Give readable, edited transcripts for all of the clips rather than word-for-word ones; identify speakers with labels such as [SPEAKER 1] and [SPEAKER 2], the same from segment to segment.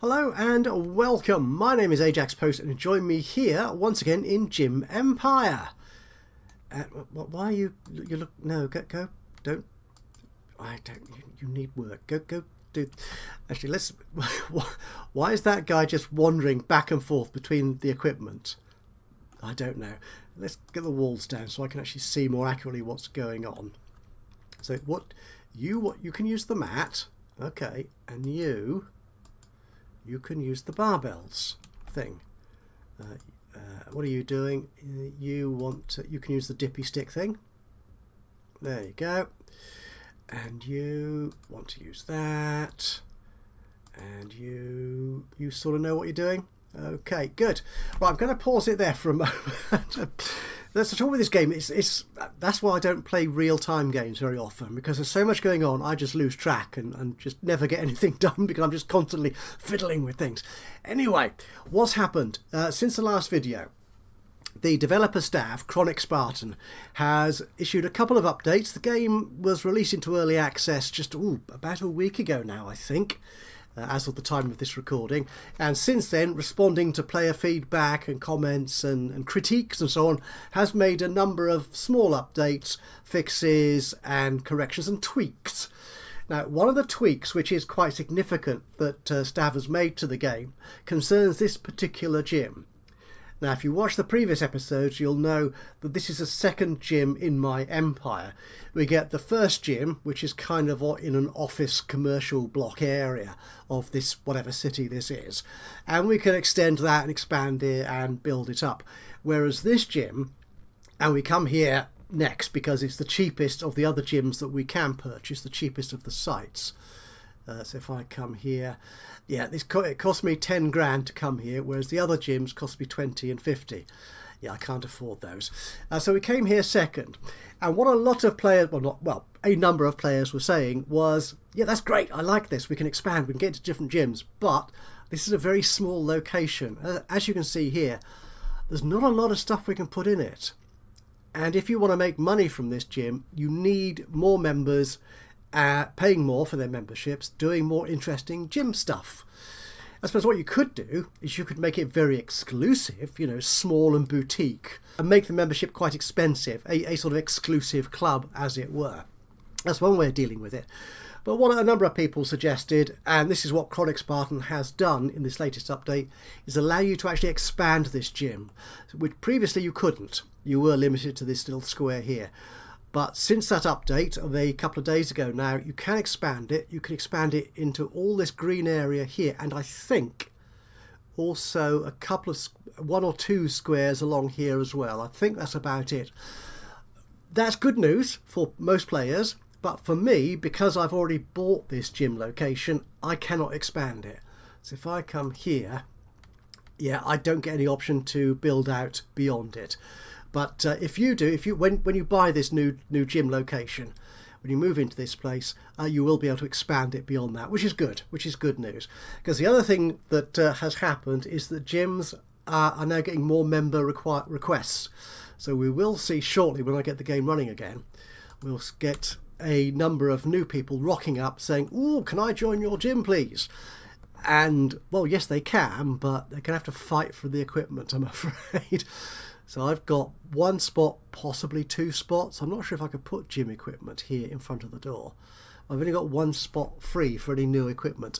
[SPEAKER 1] Hello and welcome. My name is Ajaxpost and join me here once again in Gym Empire. Why are you look? No, go. Don't. I don't. You need work. Go. Do. Actually, let's. Why is that guy just wandering back and forth between the equipment? I don't know. Let's get the walls down so I can actually see more accurately what's going on. So what you can use the mat, okay, and you can use the barbells thing. What are you doing? You can use the dippy stick thing. There you go. And you want to use that. And you sort of know what you're doing. Okay, good. Right, I'm going to pause it there for a moment. That's the trouble with this game. That's why I don't play real-time games very often, because there's so much going on. I just lose track and just never get anything done because I'm just constantly fiddling with things. Anyway, what's happened since the last video? The developer staff, Chronik Spartan, has issued a couple of updates. The game was released into early access just about a week ago now, I think. As of the time of this recording, and since then, responding to player feedback and comments and critiques and so on, has made a number of small updates, fixes and corrections and tweaks. Now, one of the tweaks, which is quite significant, that staff has made to the game concerns this particular gym. Now, if you watch the previous episodes, you'll know that this is a second gym in my empire. We get the first gym, which is kind of in an office commercial block area of this, whatever city this is. And we can extend that and expand it and build it up. Whereas this gym, and we come here next because it's the cheapest of the other gyms that we can purchase, the cheapest of the sites. So if I come here, yeah, it cost me 10 grand to come here, whereas the other gyms cost me 20 and 50. Yeah, I can't afford those. So we came here second. And what a lot of players, a number of players were saying was, yeah, that's great. I like this. We can expand. We can get to different gyms. But this is a very small location. As you can see here, there's not a lot of stuff we can put in it. And if you want to make money from this gym, you need more members, paying more for their memberships, doing more interesting gym stuff. I suppose what you could do is you could make it very exclusive, small and boutique, and make the membership quite expensive, a sort of exclusive club, as it were. That's one way of dealing with it. But what a number of people suggested, and this is what Chronik Spartan has done in this latest update, is allow you to actually expand this gym, which previously you couldn't. You were limited to this little square here. But since that update of a couple of days ago now, you can expand it. You can expand it into all this green area here. And I think also one or two squares along here as well. I think that's about it. That's good news for most players. But for me, because I've already bought this gym location, I cannot expand it. So if I come here, yeah, I don't get any option to build out beyond it. But if you do, when you buy this new gym location, when you move into this place, you will be able to expand it beyond that, which is good news. Because the other thing that has happened is that gyms are now getting more member requests. So we will see shortly, when I get the game running again, we'll get a number of new people rocking up saying, "Ooh, can I join your gym, please?" And, well, yes, they can, but they're going to have to fight for the equipment, I'm afraid. So I've got one spot, possibly two spots. I'm not sure if I could put gym equipment here in front of the door. I've only got one spot free for any new equipment.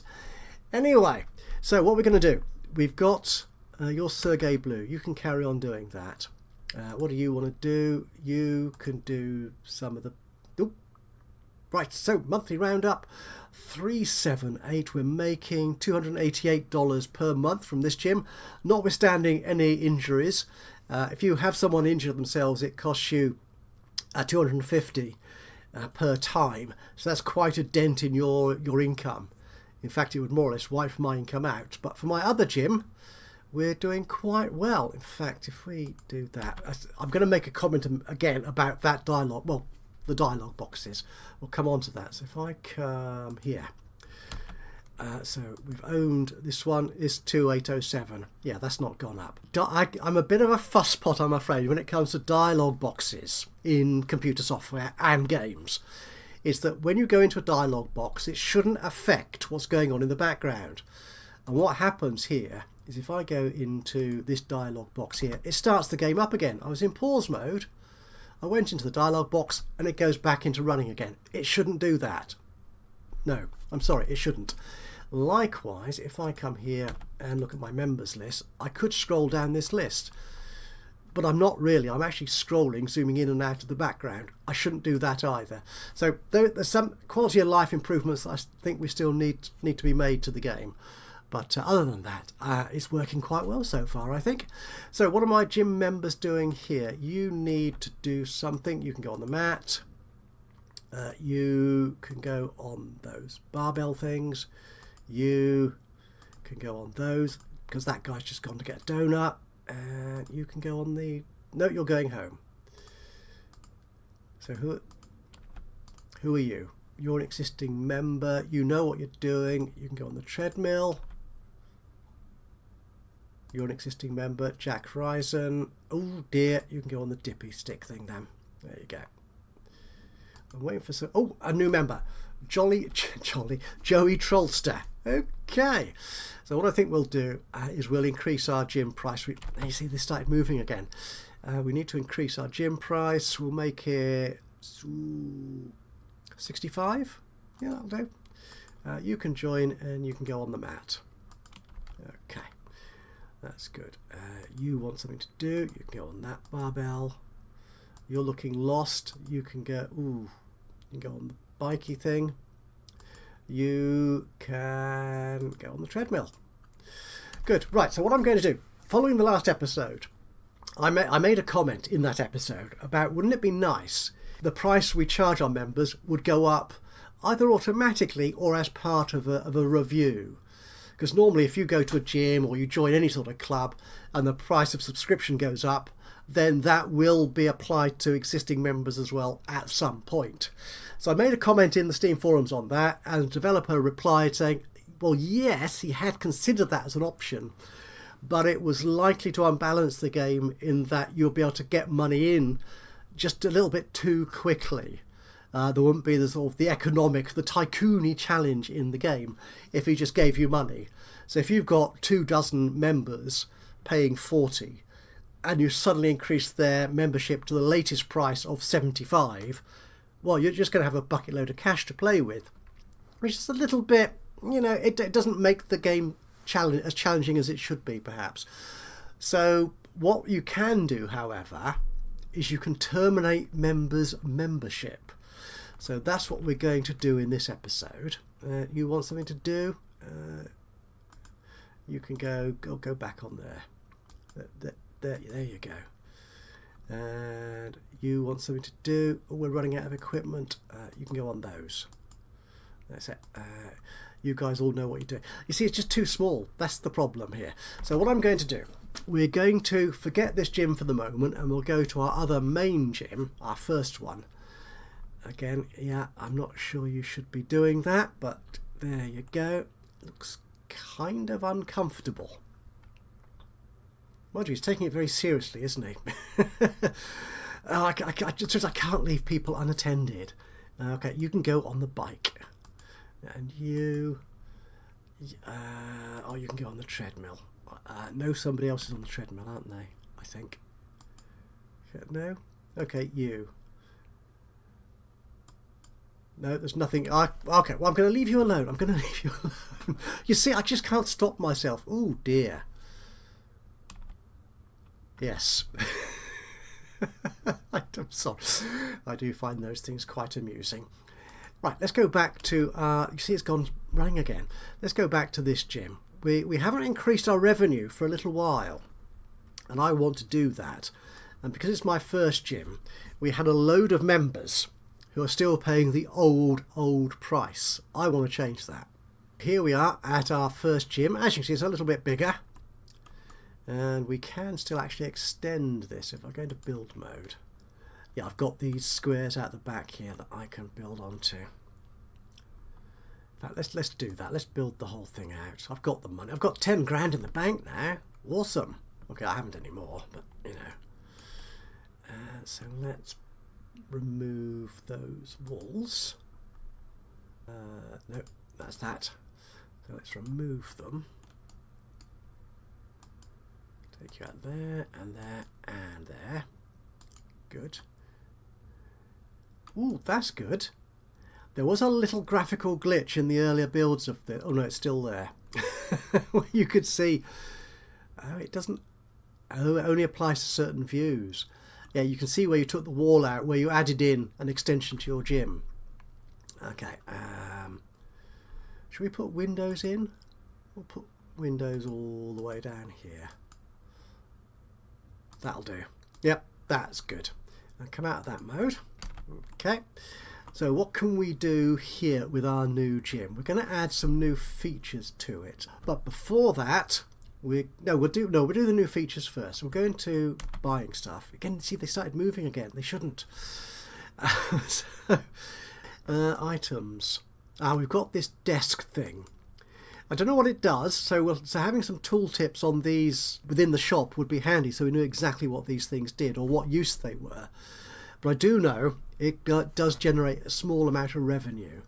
[SPEAKER 1] Anyway, so what we're going to do, we've got your Sergey Blue. You can carry on doing that. What do you want to do? You can do some of the... Right, so monthly roundup, 378. We're making $288 per month from this gym, notwithstanding any injuries. If you have someone injure themselves, it costs you $250 per time. So that's quite a dent in your income. In fact, it would more or less wipe my income out. But for my other gym, we're doing quite well. In fact, if we do that, I'm going to make a comment again about that dialogue. Well, the dialogue boxes. We'll come on to that. So if I come here. So we've owned, this one is 2807. Yeah, that's not gone up. I'm a bit of a fusspot, I'm afraid, when it comes to dialogue boxes in computer software and games. Is that when you go into a dialogue box, it shouldn't affect what's going on in the background. And what happens here is if I go into this dialog box here, it starts the game up again. I was in pause mode, I went into the dialog box, and it goes back into running again. It shouldn't do that. No, I'm sorry, it shouldn't. Likewise, if I come here and look at my members list, I could scroll down this list, but I'm not really. I'm actually scrolling, zooming in and out of the background. I shouldn't do that either. So there's some quality of life improvements that I think we still need to be made to the game. But other than that, it's working quite well so far, I think. So what are my gym members doing here? You need to do something. You can go on the mat. You can go on those barbell things. You can go on those, because that guy's just gone to get a donut. And you can go on the... No, you're going home. So who are you? You're an existing member. You know what you're doing. You can go on the treadmill. You're an existing member. Jack Ryzen. Oh dear, you can go on the dippy stick thing then. There you go. I'm waiting for some... Oh, a new member. Joey Trollster. Okay. So what I think we'll do is we'll increase our gym price. You see, this started moving again. We need to increase our gym price. We'll make it 65. Yeah, that'll do. You can join and you can go on the mat. Okay. That's good. You want something to do. You can go on that barbell. You're looking lost. You can go... Ooh. You can go on the bikey thing. You can go on the treadmill. Good. Right, so what I'm going to do, following the last episode, I made a comment in that episode about, wouldn't it be nice the price we charge our members would go up either automatically or as part of a review? Because normally if you go to a gym or you join any sort of club and the price of subscription goes up, then that will be applied to existing members as well at some point. So I made a comment in the Steam forums on that, and a developer replied saying, well, yes, he had considered that as an option, but it was likely to unbalance the game in that you'll be able to get money in just a little bit too quickly. There wouldn't be the sort of the Tycoon-y challenge in the game if he just gave you money. So if you've got 24 members paying 40, and you suddenly increase their membership to the latest price of 75, well, you're just going to have a bucket load of cash to play with, which is a little bit, you know, it doesn't make the game as challenging as it should be, perhaps. So what you can do, however, is you can terminate members' membership. So that's what we're going to do in this episode. You want something to do? You can go back on there. There you go. And you want something to do? Oh, we're running out of equipment. You can go on those. That's it. You guys all know what you're doing. You see, it's just too small. That's the problem here. So what I'm going to do, we're going to forget this gym for the moment, and we'll go to our other main gym, our first one. Again, yeah, I'm not sure you should be doing that, but there you go. Looks kind of uncomfortable. Mind you, he's taking it very seriously, isn't he? I can't leave people unattended. Okay, you can go on the bike. And you... you can go on the treadmill. No, somebody else is on the treadmill, aren't they? I think. No? Okay, you. No, there's nothing. Okay, well, I'm going to leave you alone. You see, I just can't stop myself. Oh, dear. Yes. I'm sorry. I do find those things quite amusing. Right, let's go back to... you see it's gone running again. Let's go back to this gym. We haven't increased our revenue for a little while, and I want to do that. And because it's my first gym, we had a load of members who are still paying the old price. I want to change that. Here we are at our first gym. As you can see, it's a little bit bigger. And we can still actually extend this if I go into build mode. Yeah, I've got these squares out the back here that I can build onto. In fact, let's do that. Let's build the whole thing out. I've got the money. I've got 10 grand in the bank now. Awesome. Okay, I haven't any more, but you know. So let's remove those walls. No, that's that. So let's remove them. Take you out there, and there, and there. Good. Ooh, that's good. There was a little graphical glitch in the earlier builds of the... Oh no, it's still there. You could see... Oh, it doesn't... Oh, it only applies to certain views. Yeah, you can see where you took the wall out, where you added in an extension to your gym. Okay. Should we put windows in? We'll put windows all the way down here. That'll do. Yep, that's good. Now come out of that mode. Okay. So what can we do here with our new gym? We're going to add some new features to it. But before that, we'll do the new features first. We're going to buying stuff. Again, see, they started moving again. They shouldn't. Items. We've got this desk thing. I don't know what it does, so having some tooltips on these within the shop would be handy, so we knew exactly what these things did or what use they were. But I do know it does generate a small amount of revenue.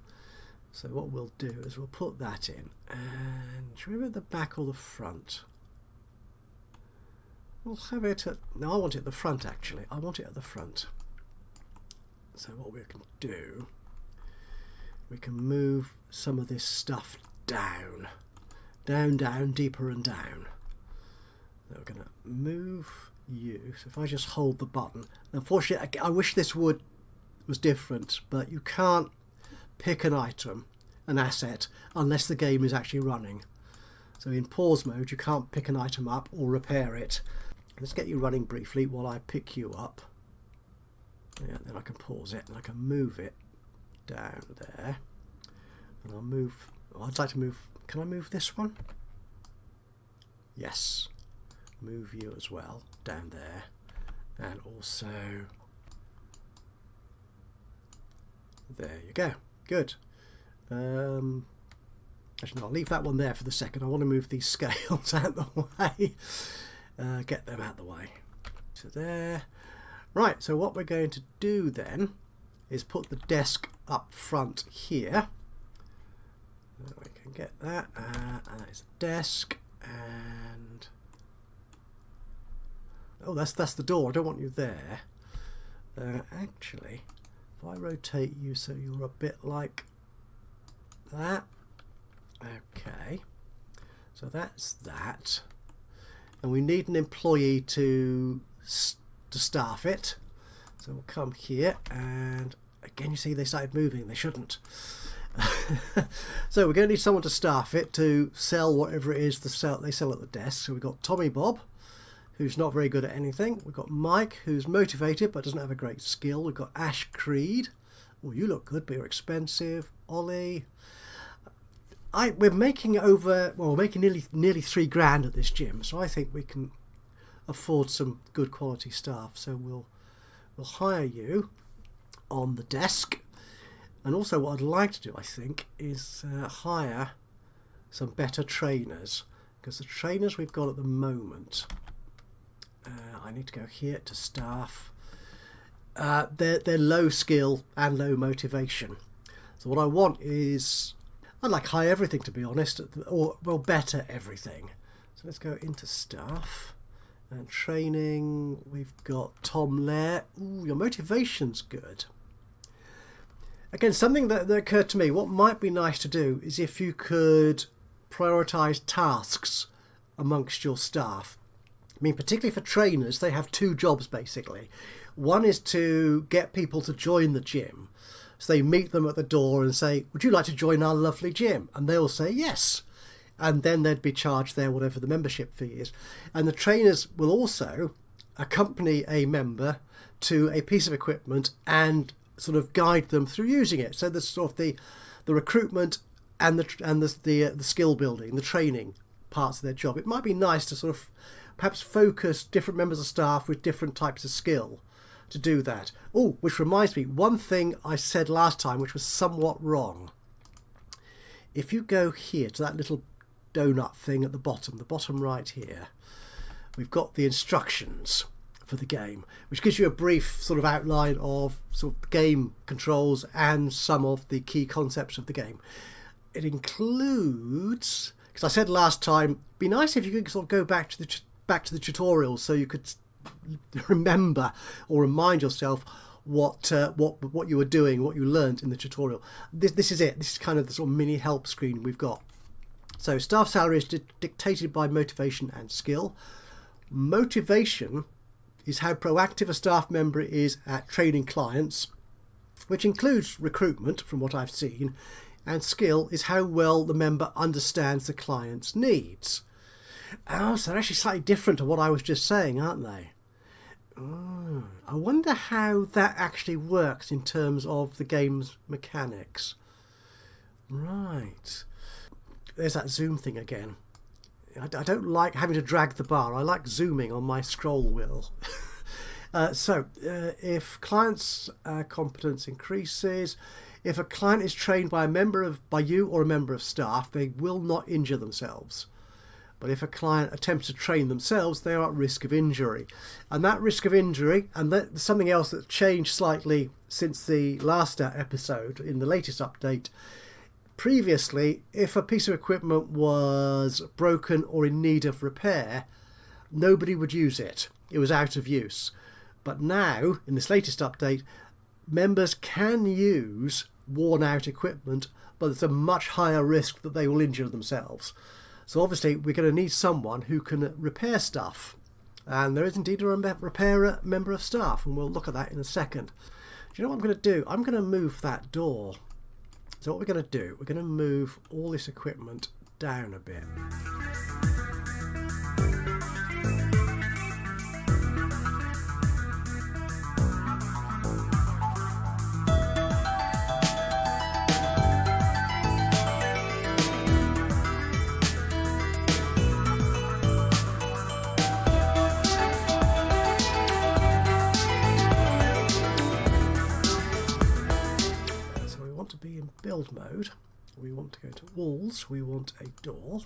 [SPEAKER 1] So what we'll do is we'll put that in. And should we have it at the back or the front? We'll have it at... No, I want it at the front, actually. I want it at the front. So what we can do, we can move some of this stuff down. Down, down, deeper and down. So we're going to move you. So if I just hold the button. Unfortunately, I wish this was different, but you can't pick an item, an asset, unless the game is actually running. So in pause mode, you can't pick an item up or repair it. Let's get you running briefly while I pick you up. Yeah, then I can pause it and I can move it down there. And I'll move... Oh, I'd like to move... Can I move this one? Yes. Move you as well down there. And also... There you go. Good. Actually, no, I'll leave that one there for the second. I want to move these scales out the way. Get them out the way. So there. Right, so what we're going to do then is put the desk up front here. We can get that. And that is a desk. And... Oh, that's the door. I don't want you there. Actually... If I rotate you so you're a bit like that. Okay. So that's that. And we need an employee to staff it. So we'll come here and again you see they started moving. They shouldn't. So we're going to need someone to staff it to sell whatever it is they sell at the desk. So we've got Tommy Bob, who's not very good at anything. We've got Mike, who's motivated but doesn't have a great skill. We've got Ash Creed. Oh, you look good, but you're expensive. Ollie. We're making over... Well, we're making nearly $3,000 at this gym, so I think we can afford some good quality staff. So we'll hire you on the desk. And also what I'd like to do, I think, is hire some better trainers. Because the trainers we've got at the moment... I need to go here to staff. They're low skill and low motivation. So what I want is, I'd like high everything, to be honest, or well, better everything. So let's go into staff and training. We've got Tom Lair. Ooh, your motivation's good. Again, something that occurred to me. What might be nice to do is if you could prioritise tasks amongst your staff. I mean, particularly for trainers, they have two jobs basically. One is to get people to join the gym. So they meet them at the door and say, would you like to join our lovely gym? And they'll say yes. And then they'd be charged their whatever the membership fee is. And the trainers will also accompany a member to a piece of equipment and sort of guide them through using it. So there's sort of the recruitment and the skill building, the training parts of their job. It might be nice to sort of perhaps focus different members of staff with different types of skill to do that. Oh, which reminds me, one thing I said last time which was somewhat wrong. If you go here to that little donut thing at the bottom right here, we've got the instructions for the game, which gives you a brief sort of outline of sort of game controls and some of the key concepts of the game. It includes, because I said last time, it'd be nice if you could sort of go back back to the tutorial so you could remember or remind yourself what you were doing, what you learned in the tutorial. This is it. This is kind of the sort of mini help screen we've got. So staff salary is dictated by motivation and skill. Motivation is how proactive a staff member is at training clients, which includes recruitment from what I've seen, and skill is how well the member understands the client's needs. Oh, so they're actually slightly different to what I was just saying, aren't they? Oh, I wonder how that actually works in terms of the game's mechanics. Right. There's that zoom thing again. I don't like having to drag the bar. I like zooming on my scroll wheel. If client's competence increases, if a client is trained by you or a member of staff, they will not injure themselves. But if a client attempts to train themselves, they are at risk of injury. And that risk of injury, and that's something else that's changed slightly since the last episode, in the latest update. Previously, if a piece of equipment was broken or in need of repair, nobody would use it. It was out of use. But now, in this latest update, members can use worn out equipment, but there's a much higher risk that they will injure themselves. So obviously we're going to need someone who can repair stuff. And there is indeed a repair member of staff, and we'll look at that in a second. Do you know what I'm going to do? I'm going to move that door. So what we're going to do, we're going to move all this equipment down a bit. Build mode, we want to go to walls, we want a door,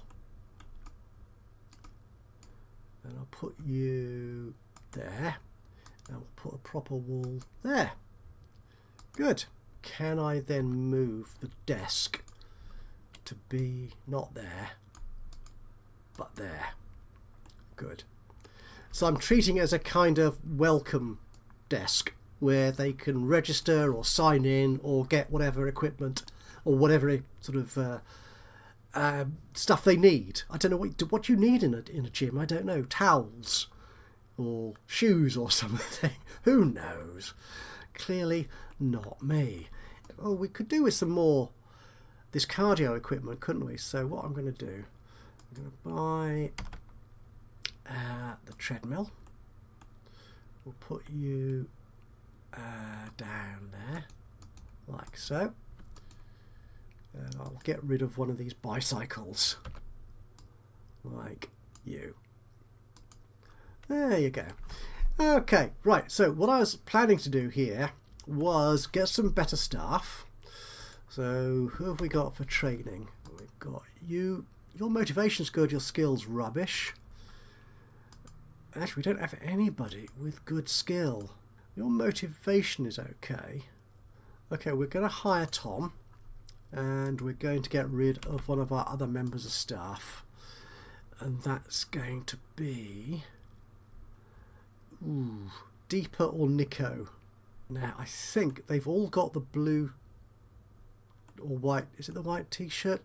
[SPEAKER 1] and I'll put you there, and we'll put a proper wall there. Good. Can I then move the desk to be not there but there? Good. So I'm treating it as a kind of welcome desk where they can register or sign in or get whatever equipment or whatever sort of stuff they need. I don't know what you need in a gym. I don't know. Towels or shoes or something. Who knows? Clearly not me. Oh, we could do with some more this cardio equipment, couldn't we? So what I'm going to do, I'm going to buy the treadmill. We'll put you down there like so, and I'll get rid of one of these bicycles like you. There you go. Okay, right, so what I was planning to do here was get some better staff. So who have we got for training? We've got you. Your motivation's good, your skill's rubbish. Actually, we don't have anybody with good skill. Your motivation is okay. Okay, we're going to hire Tom, and we're going to get rid of one of our other members of staff, and that's going to be Deepa or Nico. Now I think they've all got the blue or white, is it the white t-shirt?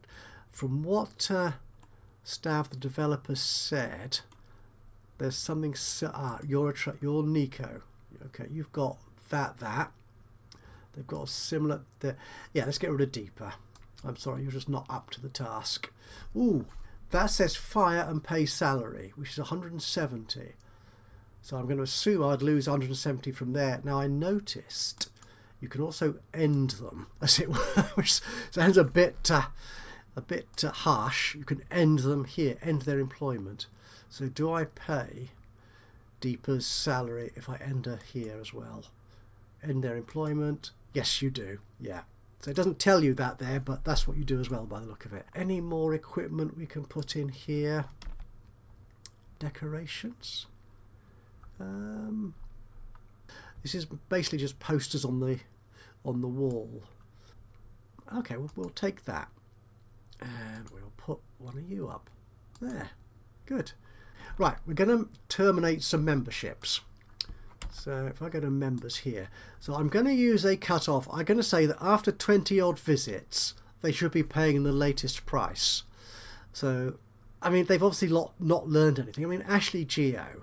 [SPEAKER 1] From what Stav the developer said, there's something you're Nico. Okay, you've got that. They've got a similar... Yeah, let's get rid of Deepa. I'm sorry, you're just not up to the task. Ooh, that says fire and pay salary, which is 170. So I'm going to assume I'd lose 170 from there. Now I noticed you can also end them, as it were, which sounds a bit harsh. You can end them here, end their employment. So do I pay Deepa's salary if I end her here as well? End their employment? Yes, you do. Yeah. So it doesn't tell you that there, but that's what you do as well by the look of it. Any more equipment we can put in here? Decorations? This is basically just posters on the wall. Okay, we'll take that, and we'll put one of you up there. Good. Right, we're going to terminate some memberships. So if I go to members here, so I'm going to use a cut-off. I'm going to say that after 20 odd visits, they should be paying the latest price. So, I mean, they've obviously not learned anything. I mean, Ashley Geo,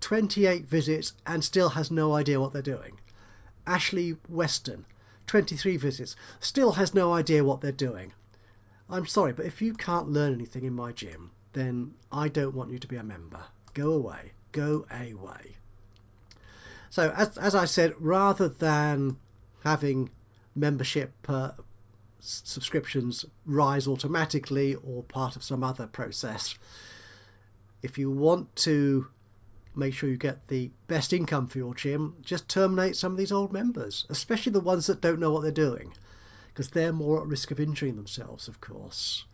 [SPEAKER 1] 28 visits and still has no idea what they're doing. Ashley Weston, 23 visits, still has no idea what they're doing. I'm sorry, but if you can't learn anything in my gym, then I don't want you to be a member. Go away. Go away. So, as I said, rather than having membership subscriptions rise automatically or part of some other process, if you want to make sure you get the best income for your gym, just terminate some of these old members, especially the ones that don't know what they're doing, because they're more at risk of injuring themselves, of course.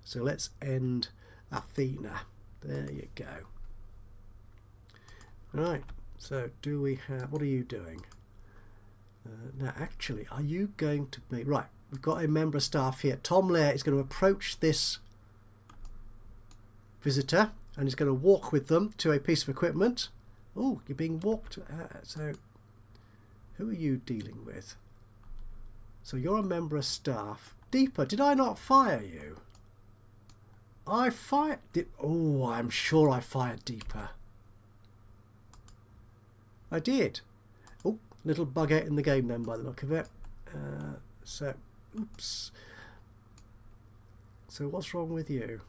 [SPEAKER 1] So let's end Athena. There you go. Right, so do we have, what are you doing? Now actually, are you going to be, right, we've got a member of staff here. Tom Lair is going to approach this visitor and he's going to walk with them to a piece of equipment. Oh, you're being walked. So who are you dealing with? So you're a member of staff. Deeper, did I not fire you? I fired... Oh, I'm sure I fired Deeper. I did. Oh, little bug out in the game then by the look of it. So, oops. So what's wrong with you?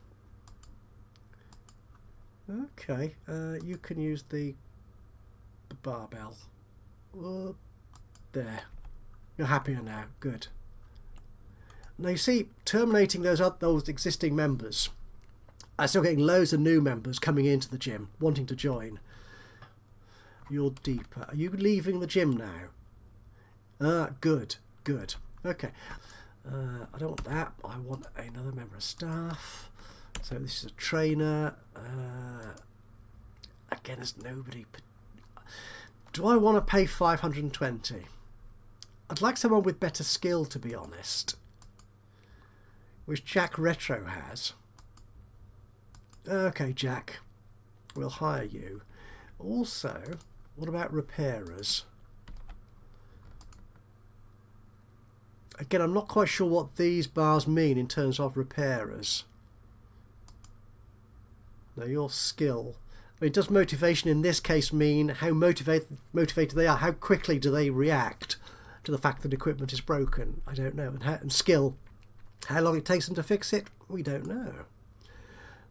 [SPEAKER 1] Okay, you can use the barbell. There. You're happier now. Good. Now you see, terminating those existing members, I'm still getting loads of new members coming into the gym, wanting to join. You're Deeper. Are you leaving the gym now? Good. Good. Okay. I don't want that. I want another member of staff. So this is a trainer. Again, there's nobody. Do I want to pay 520? I'd like someone with better skill, to be honest. Which Jack Retro has. Okay, Jack. We'll hire you. Also, what about repairers? Again, I'm not quite sure what these bars mean in terms of repairers. Now, your skill. I mean, does motivation in this case mean how motivated they are? How quickly do they react to the fact that equipment is broken? I don't know. And skill, how long it takes them to fix it? We don't know.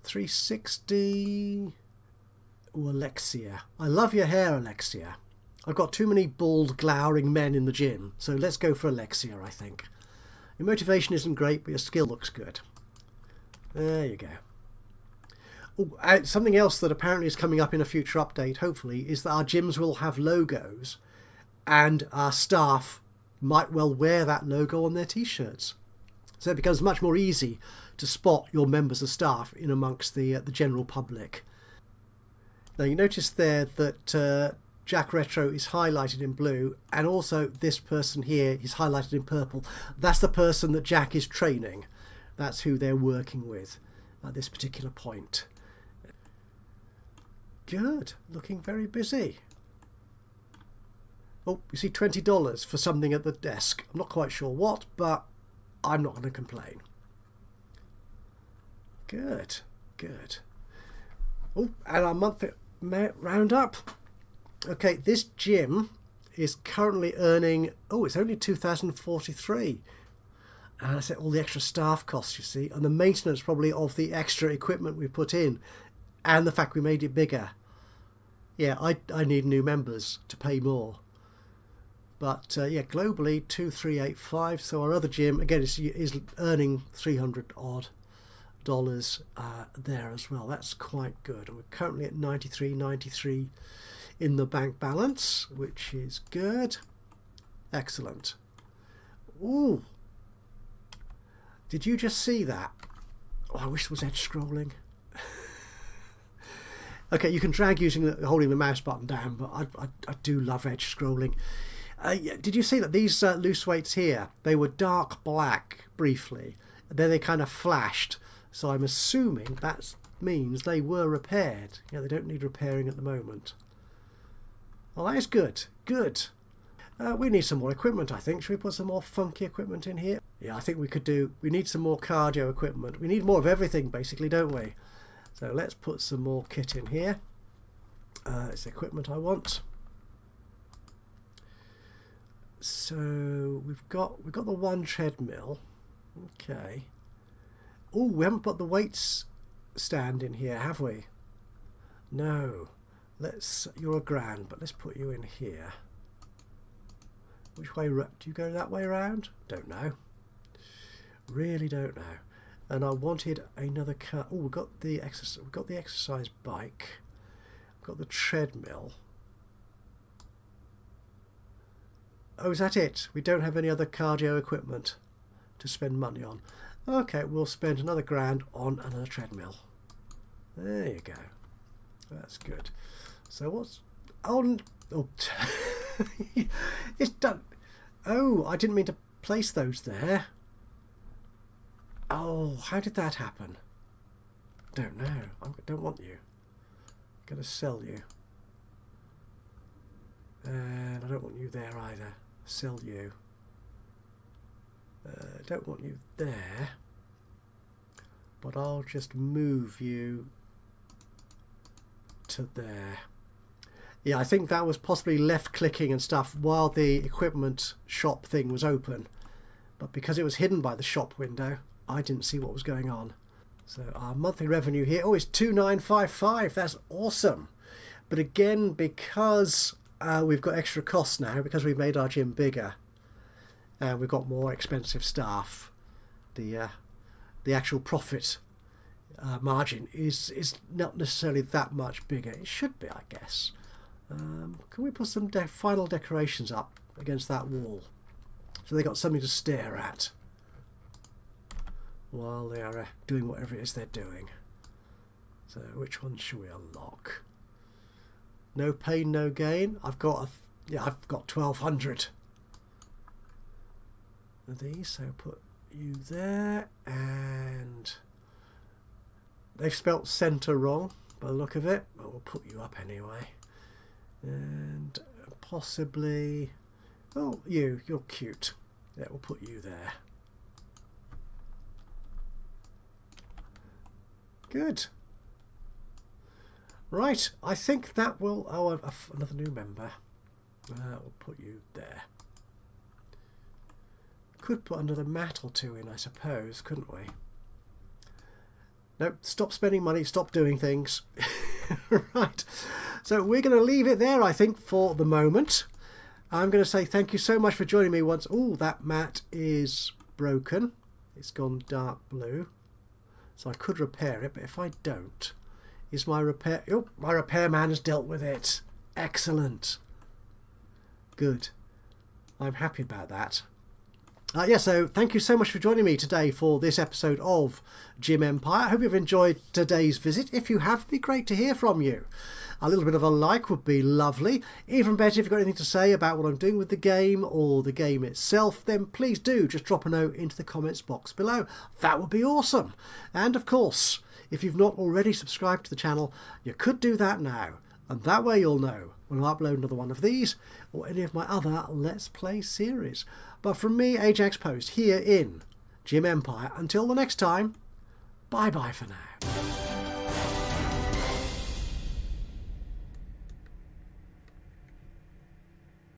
[SPEAKER 1] 360. Oh, Alexia. I love your hair, Alexia. I've got too many bald, glowering men in the gym, so let's go for Alexia, I think. Your motivation isn't great, but your skill looks good. There you go. Oh, something else that apparently is coming up in a future update, hopefully, is that our gyms will have logos, and our staff might well wear that logo on their t-shirts. So it becomes much more easy to spot your members of staff in amongst the general public. Now you notice there that Jack Retro is highlighted in blue, and also this person here is highlighted in purple. That's the person that Jack is training. That's who they're working with at this particular point. Good, looking very busy. Oh, you see $20 for something at the desk. I'm not quite sure what, but I'm not going to complain. Good, good. Oh, and our monthly roundup. Okay, this gym is currently earning, oh, it's only 2,043. And that's all the extra staff costs, you see, and the maintenance probably of the extra equipment we put in, and the fact we made it bigger. Yeah, I need new members to pay more. But yeah, globally 2,385. So our other gym again is earning $300 odd there as well. That's quite good. And we're currently at 93 in the bank balance, which is good. Excellent. Ooh, did you just see that? Oh, I wish there was edge scrolling. Okay, you can drag holding the mouse button down, but I do love edge scrolling. Did you see that these loose weights here, they were dark black briefly, and then they kind of flashed. So I'm assuming that's means they were repaired. Yeah, they don't need repairing at the moment. Well, that is good. Good. We need some more equipment, I think. Should we put some more funky equipment in here? Yeah, I think we could do... We need some more cardio equipment. We need more of everything, basically, don't we? So let's put some more kit in here. It's the equipment I want. So we've got the one treadmill. Okay. Oh, we haven't put the weights stand in here, have we? No. You're £1,000, but let's put you in here. Which way do you go that way around? Don't know. Really don't know. And I wanted another car. Oh, we've got the exercise bike. We've got the treadmill. Oh, is that it? We don't have any other cardio equipment to spend money on. Okay, we'll spend another £1,000 on another treadmill. There you go. That's good. So what's... Oh, it's done. Oh, I didn't mean to place those there. Oh, how did that happen? Don't know. I don't want you. I'm going to sell you. And I don't want you there either. Sell you. Don't want you there. But I'll just move you to there. Yeah, I think that was possibly left clicking and stuff while the equipment shop thing was open. But because it was hidden by the shop window, I didn't see what was going on. So our monthly revenue here, oh, it's 2,955. That's awesome. But again, because we've got extra costs now, because we've made our gym bigger, and we've got more expensive staff, the actual profit margin is not necessarily that much bigger. It should be, I guess. Can we put some final decorations up against that wall so they got something to stare at while they are doing whatever it is they're doing? So which one should we unlock? No pain, no gain. I've got 1,200 of these, so put you there, and they've spelt centre wrong by the look of it, but we'll put you up anyway. And possibly, oh, you're cute. Yeah, we'll put you there. Good. Right, I think that will... Oh, another new member. We'll put you there. Could put another mat or two in, I suppose, couldn't we? Nope, stop spending money, stop doing things. Right, so we're going to leave it there, I think, for the moment. I'm going to say thank you so much for joining me once. Oh, that mat is broken. It's gone dark blue. So I could repair it, but if I don't, is my repair... Oh, my repairman has dealt with it. Excellent. Good. I'm happy about that. Yeah, so thank you so much for joining me today for this episode of Gym Empire. I hope you've enjoyed today's visit. If you have, it'd be great to hear from you. A little bit of a like would be lovely. Even better, if you've got anything to say about what I'm doing with the game or the game itself, then please do just drop a note into the comments box below. That would be awesome. And of course, if you've not already subscribed to the channel, you could do that now. And that way you'll know when I upload another one of these or any of my other Let's Play series. But from me, Ajaxpost, here in Gym Empire, until the next time, bye-bye for now.